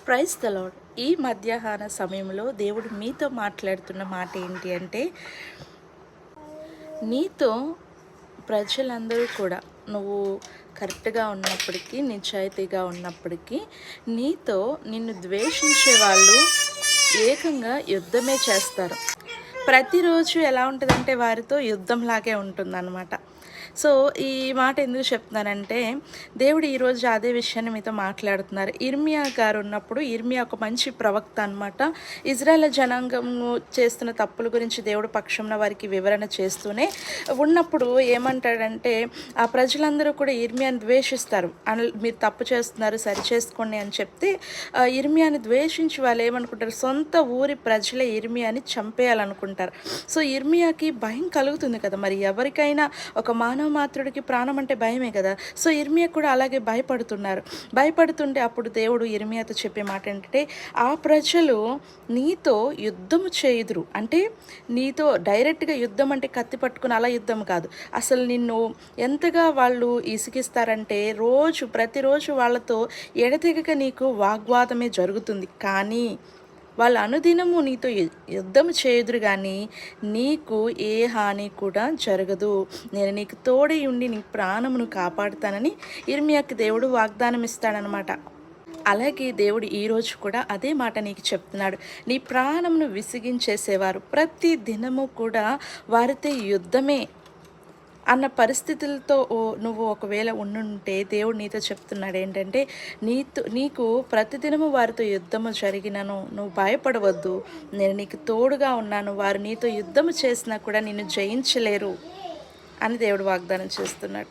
Praise the lord. ఈ మధ్యాహ్న సమయంలో దేవుడు మీతో మాట్లాడుతున్న మాట ఏంటి అంటే, నీతో ప్రజలందరూ కూడా నువ్వు కరెక్ట్గా ఉన్నప్పటికీ, నిజాయితీగా ఉన్నప్పటికీ, నీతో నిన్ను ద్వేషించే వాళ్ళు ఏకంగా యుద్ధమే చేస్తారు. ప్రతిరోజు ఎలా ఉంటుందంటే వారితో యుద్ధంలాగే ఉంటుందన్నమాట. సో ఈ మాట ఎందుకు చెప్తున్నానంటే, దేవుడు ఈరోజు అదే విషయాన్ని మీతో మాట్లాడుతున్నారు. ఇర్మియా గారు ఉన్నప్పుడు, ఇర్మియా ఒక మంచి ప్రవక్త అనమాట. ఇజ్రాయేల్ జనాంగము చేస్తున్న తప్పుల గురించి దేవుడు పక్షంలో వారికి వివరణ చేస్తూనే ఉన్నప్పుడు ఏమంటాడంటే, ఆ ప్రజలందరూ కూడా ఇర్మియాని ద్వేషిస్తారు. మీరు తప్పు చేస్తున్నారు, సరి చేసుకోండి అని చెప్తే ఇర్మియాని ద్వేషించి వాళ్ళు ఏమనుకుంటారు, సొంత ఊరి ప్రజలే ఇర్మియాని చంపేయాలనుకుంటారు. సో ఇర్మియాకి భయం కలుగుతుంది కదా, మరి ఎవరికైనా ఒక మానవ మాత్రుడికి ప్రాణం అంటే భయమే కదా. సో ఇర్మియా కూడా అలాగే భయపడుతుంటే అప్పుడు దేవుడు ఇర్మియాతో చెప్పే మాట ఏంటంటే, ఆ ప్రజలు నీతో యుద్ధము చేయుదురు. అంటే నీతో డైరెక్ట్గా యుద్ధం అంటే కత్తి పట్టుకుని అలా యుద్ధం కాదు. అసలు నిన్ను ఎంతగా వాళ్ళు ఇసిగిస్తారంటే ప్రతిరోజు వాళ్ళతో ఎడతెగక నీకు వాగ్వాదమే జరుగుతుంది. కానీ వాళ్ళు అనుదినము నీతో యుద్ధం చేయుదురు, కానీ నీకు ఏ హాని కూడా జరగదు. నేను నీకు తోడై ఉండి నీ ప్రాణమును కాపాడుతానని ఇర్మియాకి దేవుడు వాగ్దానం ఇస్తాడనమాట. అలాగే దేవుడు ఈరోజు కూడా అదే మాట నీకు చెప్తున్నాడు. నీ ప్రాణమును విసిగించేసేవారు ప్రతి దినము కూడా వారితో యుద్ధమే అన్న పరిస్థితులతో నువ్వు ఒకవేళ ఉండుంటే దేవుడు నీతో చెప్తున్నాడు ఏంటంటే, నీకు ప్రతిదినము వారితో యుద్ధము జరిగినను నువ్వు భయపడవద్దు, నేను నీకు తోడుగా ఉన్నాను, వారు నీతో యుద్ధము చేసినా కూడా నిన్ను జయించలేరు అని దేవుడు వాగ్దానం చేస్తున్నాడు.